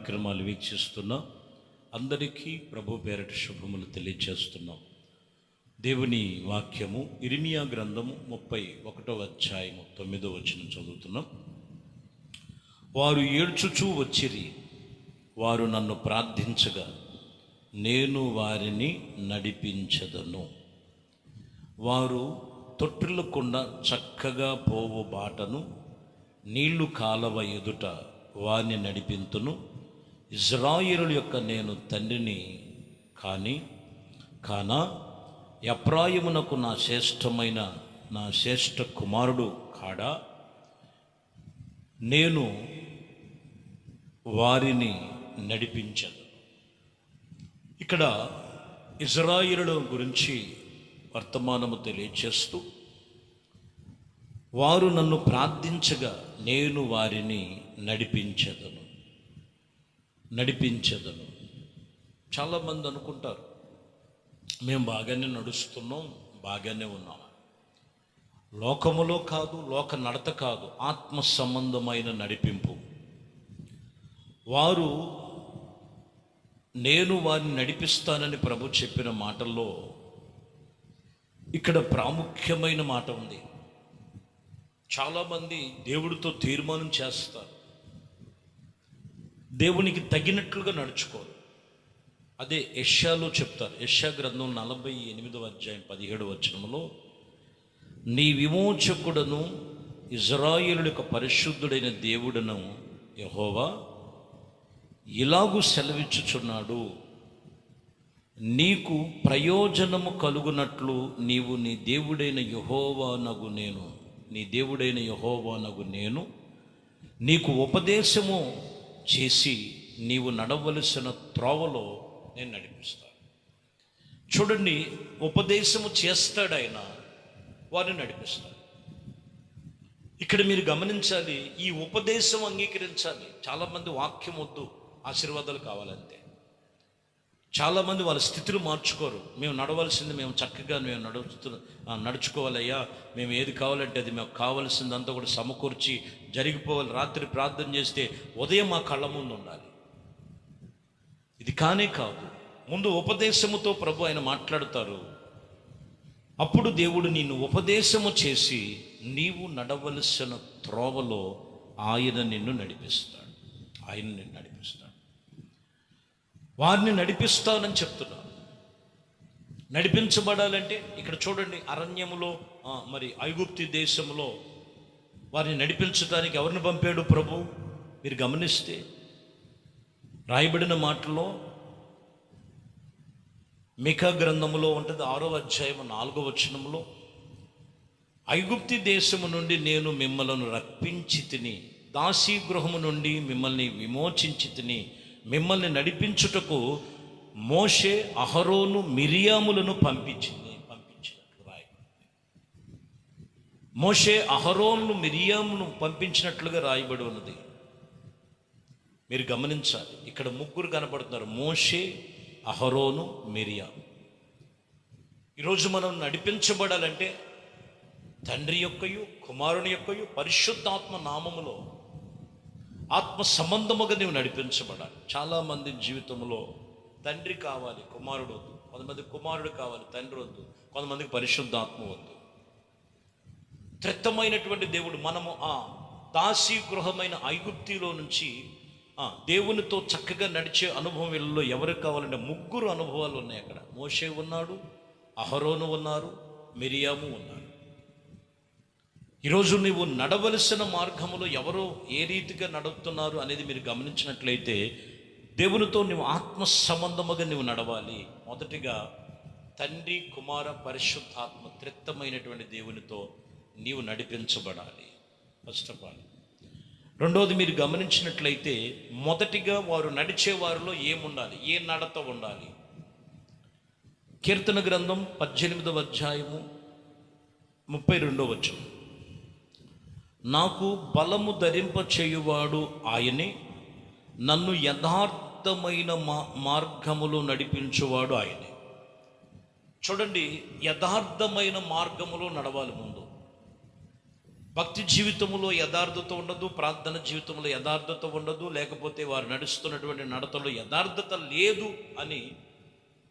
కార్యక్రమాలు వీక్షిస్తున్నా అందరికీ ప్రభు పేరటి శుభములు తెలియజేస్తున్నాం. దేవుని వాక్యము ఇర్మీయా గ్రంథము 31వ అధ్యాయము 9వ వచనం చదువుతున్నాం. వారు ఏడ్చుచూ వచ్చిరి, వారు నన్ను ప్రార్థించగా నేను వారిని నడిపించదను. వారు తొట్టిల్లకుండా చక్కగా పోవు బాటను, నీళ్లు కాలవ ఎదుట వారిని నడిపింతును. ఇజ్రాయేలు యొక్క నేను తండ్రిని కానా ఎఫ్రాయిమునకు నా శ్రేష్ఠ కుమారుడు కాడా? నేను వారిని నడిపించను. ఇక్కడ ఇజ్రాయేలు గురించి వర్తమానము తెలియచేస్తూ, వారు నన్ను ప్రార్థించగా నేను వారిని నడిపించదను. చాలామంది అనుకుంటారు, మేము బాగానే నడుస్తున్నాం, బాగానే ఉన్నాం. లోకములో కాదు, లోక నడత కాదు, ఆత్మ సంబంధమైన నడిపింపు. వారు నేను వారిని నడిపిస్తానని ప్రభు చెప్పిన మాటల్లో ఇక్కడ ప్రాముఖ్యమైన మాట ఉంది. చాలామంది దేవుడితో తీర్మానం చేస్తారు, దేవునికి తగినట్లుగా నడుచుకోరు. అదే యెషయాలో చెప్తారు. యెషయా గ్రంథం 48వ అధ్యాయం 17వ వచనంలో, నీ విమోచకుడను ఇజ్రాయేలు యొక్క పరిశుద్ధుడైన దేవుడను యెహోవా ఇలాగూ సెలవిచ్చుచున్నాడు, నీకు ప్రయోజనము కలుగునట్లు నీవు నీ దేవుడైన యెహోవానగు నేను నీకు ఉపదేశము చేసి నీవు నడవలసిన త్రోవలో నేను నడిపిస్తాను. చూడండి, ఉపదేశము చేస్తాడు ఆయన, వారిని నడిపిస్తాడు. ఇక్కడ మీరు గమనించాలి, ఈ ఉపదేశం అంగీకరించాలి. చాలామంది వాక్యం వద్దు, ఆశీర్వాదాలు కావాలంతే. చాలామంది వాళ్ళ స్థితిని మార్చుకోరు. మేము నడవలసింది మేము చక్కగా నడుచుకోవాలయ్యా, మేము ఏది కావాలంటే అది మేము కావాల్సిందంతా కూడా సమకూర్చి జరిగిపోవాలి. రాత్రి ప్రార్థన చేస్తే ఉదయం మా కళ్ళ ముందు ఉండాలి. ఇది కానే కాదు. ముందు ఉపదేశముతో ప్రభు ఆయన మాట్లాడతారు. అప్పుడు దేవుడు నిన్ను ఉపదేశము చేసి నీవు నడవలసిన త్రోవలో ఆయన నిన్ను నడిపిస్తాడు. వారిని నడిపిస్తానని చెప్తున్నాను. నడిపించబడాలంటే ఇక్కడ చూడండి, అరణ్యములో మరి ఐగుప్తు దేశంలో వారిని నడిపించడానికి ఎవరిని పంపాడు ప్రభు? మీరు గమనిస్తే రాయబడిన మాటల్లో మీకా గ్రంథములో ఉంటుంది, 6వ అధ్యాయం 4వ వచనంలో, ఐగుప్తు దేశము నుండి నేను మిమ్మలను రప్పించి తిని, దాసీ గృహము నుండి మిమ్మల్ని విమోచించి తిని, మిమ్మల్ని నడిపించుటకు మోషే అహరోను మిరియాములను పంపించినట్లు రాయబడింది. మోషే అహరోను మిరియామును పంపించినట్లుగా రాయబడి ఉన్నది. మీరు గమనించాలి, ఇక్కడ ముగ్గురు కనబడుతున్నారు, మోషే, అహరోను, మిరియాము. ఈరోజు మనం నడిపించబడాలంటే తండ్రి యొక్కయు కుమారుని యొక్కయు పరిశుద్ధాత్మ నామములో ఆత్మ సంబంధముగా నీవు నడిపించబడాలి. చాలామంది జీవితంలో తండ్రి కావాలి, కుమారుడు వద్దు. కొంతమంది కుమారుడు కావాలి, తండ్రి వద్దు. కొంతమందికి పరిశుద్ధాత్మ వద్దు. త్రిత్తమైనటువంటి దేవుడు. మనము దాసీ గృహమైన ఐగుప్తిలో నుంచి దేవునితో చక్కగా నడిచే అనుభవంలో ఎవరికి కావాలంటే ముగ్గురు అనుభవాలు ఉన్నాయి అక్కడ. మోషే ఉన్నాడు, అహరోను ఉన్నారు, మిరియాము ఉన్నారు. ఈరోజు నీవు నడవలసిన మార్గములో ఎవరో ఏ రీతిగా నడుపుతున్నారు అనేది మీరు గమనించినట్లయితే, దేవునితో నువ్వు ఆత్మ సంబంధముగా నువ్వు నడవాలి. మొదటిగా తండ్రి, కుమార, పరిశుద్ధాత్మ త్రిత్తమైనటువంటి దేవునితో నీవు నడిపించబడాలి. First of all. రెండోది మీరు గమనించినట్లయితే, మొదటిగా వారు నడిచే వారిలో ఏముండాలి, ఏ నడత ఉండాలి? కీర్తన గ్రంథం 18వ అధ్యాయము 32వ వచనం, నాకు బలము ధరింప చేయువాడు ఆయనే, నన్ను యథార్థమైన మార్గములో నడిపించువాడు ఆయనే. చూడండి, యథార్థమైన మార్గములో నడవాలి. ముందు భక్తి జీవితంలో యథార్థత ఉండదు, ప్రార్థన జీవితంలో యథార్థత ఉండదు, లేకపోతే వారు నడుస్తున్నటువంటి నడతలో యథార్థత లేదు అని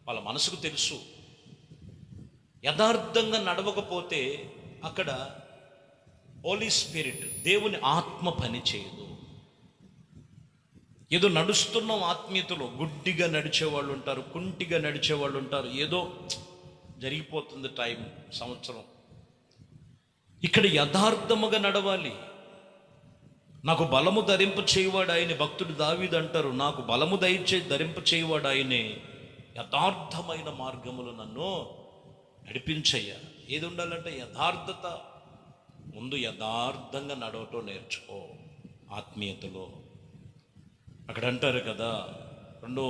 వాళ్ళ మనసుకు తెలుసు. యథార్థంగా నడవకపోతే అక్కడ హోలీ స్పిరిట్, దేవుని ఆత్మ పని చేయదు. ఏదో నడుస్తున్నాం ఆత్మీయతలో, గుడ్డిగా నడిచేవాళ్ళు ఉంటారు, కుంటిగా నడిచేవాళ్ళు ఉంటారు, ఏదో జరిగిపోతుంది టైం, సంవత్సరం. ఇక్కడ యథార్థముగా నడవాలి. నాకు బలము ధరింప చేయవాడు ఆయనే, భక్తుడు దావీదు అంటారు, నాకు బలము ధరింప చేయవాడు ఆయనే, యథార్థమైన మార్గములు నన్ను నడిపించయ్యా. ఏది ఉండాలంటే యథార్థత. ముందు యథార్థంగా నడవటం నేర్చుకో ఆత్మీయతలో. అక్కడ అంటారు కదా, 2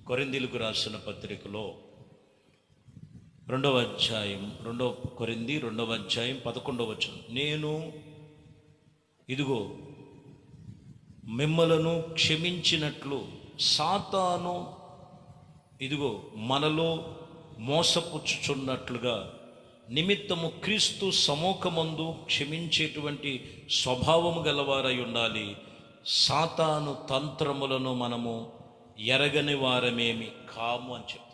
కొరింథీయులకు రాసిన పత్రికలో 2వ అధ్యాయం 2 కొరింథీ 2వ అధ్యాయం 11వ వచనం, నేను ఇదిగో మిమ్మలను క్షమించినట్లు సాతాను ఇదిగో మనలో మోసపుచ్చుచున్నట్లుగా నిమిత్తము క్రీస్తు సముఖమందు క్షమించేటువంటి స్వభావము గలవారై ఉండాలి. సాతాను తంత్రములను మనము ఎరగని వారమేమి కాము అని చెప్తాడు.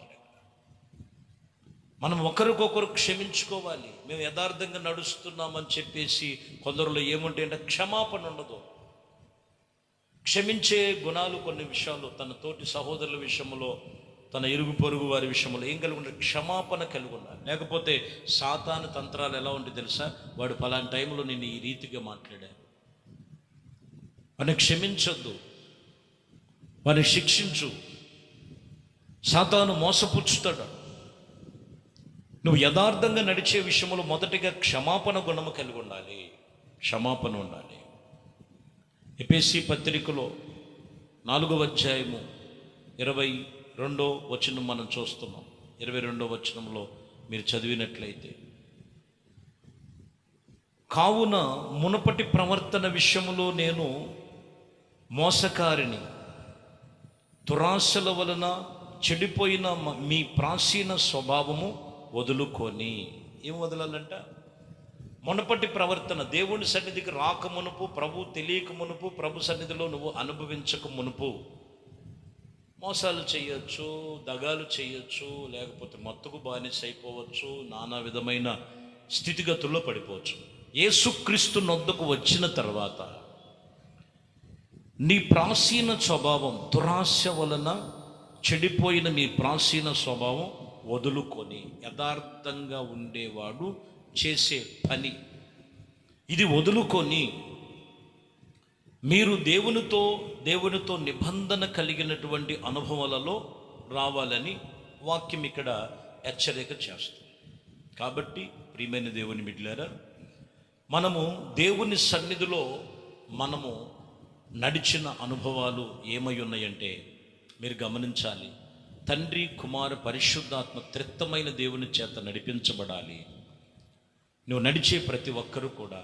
మనం ఒకరికొకరు క్షమించుకోవాలి. మేము యథార్థంగా నడుస్తున్నామని చెప్పేసి కొందరిలో ఏముంటాయంటే క్షమాపణ ఉండదు. క్షమించే గుణాలు కొన్ని విషయాలు, తన తోటి సహోదరుల విషయంలో, తన ఇరుగు పొరుగు వారి విషయంలో ఏం కలిగి ఉండాలి? క్షమాపణ కలిగి ఉండాలి. లేకపోతే సాతాను తంత్రాలు ఎలా ఉంటాయి తెలుసా? వాడు పలానా టైంలో నేను ఈ రీతిగా మాట్లాడాను, వాడిని క్షమించొద్దు, వాడిని శిక్షించు. సాతాను మోసపుచ్చుతాడు. నువ్వు యథార్థంగా నడిచే విషయంలో మొదటిగా క్షమాపణ గుణము కలిగి ఉండాలి, క్షమాపణ ఉండాలి. ఎఫెసీ పత్రికలో 4వ అధ్యాయము 22వ వచనం మనం చూస్తున్నాం. 22వ వచనంలో మీరు చదివినట్లయితే, కావున మునపటి ప్రవర్తన విషయములో నేను మోసకారిని, దురాశల వలన చెడిపోయిన మీ ప్రాచీన స్వభావము వదులుకొని. ఏం వదలాలంట? మునపటి ప్రవర్తన. దేవుని సన్నిధికి రాక మునుపు, ప్రభు తెలియక మునుపు, ప్రభు సన్నిధిలో నువ్వు అనుభవించక మునుపు మోసాలు చేయొచ్చు, దగాలు చేయొచ్చు, లేకపోతే మత్తుకు బానిస అయిపోవచ్చు, నానా విధమైన స్థితిగతుల్లో పడిపోవచ్చు. యేసుక్రీస్తు నొద్దకు వచ్చిన తర్వాత నీ ప్రాచీన స్వభావం, దురాశ వలన చెడిపోయిన నీ ప్రాచీన స్వభావం వదులుకొని యథార్థంగా ఉండేవాడు చేసే పని ఇది. వదులుకొని మీరు దేవునితో నిబంధన కలిగినటువంటి అనుభవాలలో రావాలని వాక్యం ఇక్కడ హెచ్చరిక చేస్తుంది. కాబట్టి ప్రియమైన దేవుని బిడ్డలారా, మనము దేవుని సన్నిధిలో మనము నడిచిన అనుభవాలు ఏమై ఉన్నాయంటే మీరు గమనించాలి. తండ్రి, కుమార, పరిశుద్ధాత్మ త్రిత్తమైన దేవుని చేత నడిపించబడాలి. నువ్వు నడిచే ప్రతి ఒక్కరూ కూడా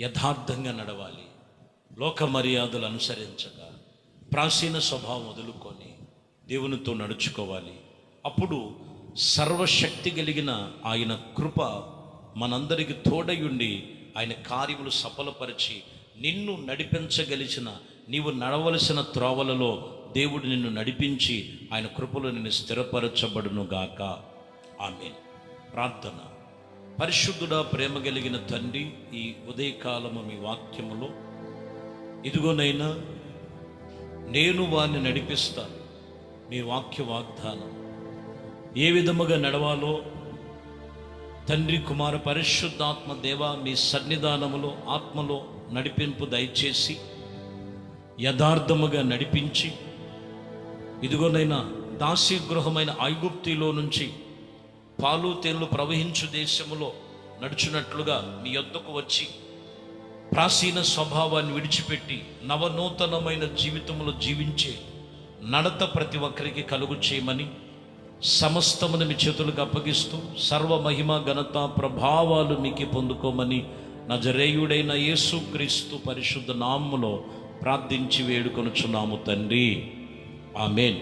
యథార్థంగా నడవాలి. లోక మర్యాదలు అనుసరించగా ప్రాచీన స్వభావం వదులుకొని దేవునితో నడుచుకోవాలి. అప్పుడు సర్వశక్తి కలిగిన ఆయన కృప మనందరికి తోడయుండి ఆయన కార్యములు సఫలపరిచి నిన్ను నడిపించగలిసిన, నీవు నడవలసిన త్రోవలలో దేవుడు నిన్ను నడిపించి ఆయన కృపలో నిన్ను స్థిరపరచబడును గాక. ఆమేన్. ప్రార్థన. పరిశుద్ధుడా, ప్రేమ కలిగిన తండ్రి, ఈ ఉదయకాలము మీ వాక్యములో ఇదిగోనైనా నేను వారిని నడిపిస్తాను. మీ వాక్య వాగ్దానం ఏ విధముగా నడవాలో తండ్రి, కుమార, పరిశుద్ధాత్మ దేవ మీ సన్నిధానములో ఆత్మలో నడిపింపు దయచేసి యథార్థముగా నడిపించి ఇదిగోనైనా దాస్యగృహమైన ఐగుప్తిలో నుంచి పాలు తేనెలు ప్రవహించు దేశములో నడుచున్నట్లుగా మీ యొద్దకు వచ్చి ప్రాచీన స్వభావాన్ని విడిచిపెట్టి నవనూతనమైన జీవితంలో జీవించే నడత ప్రతి ఒక్కరికి కలుగు చేయమని సమస్తమును మీ చేతులకు అప్పగిస్తూ సర్వ మహిమ, ఘనత, ప్రభావాలు మీకే పొందుకోమని నజరేయుడైన యేసుక్రీస్తు పరిశుద్ధ నామములో ప్రార్థించి వేడుకొనుచున్నాము తండ్రి. ఆమేన్.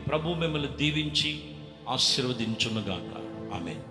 ప్రభు మిమ్మల్ని దీవించి ఆశీర్వదించునుగాక. ఆమేన్.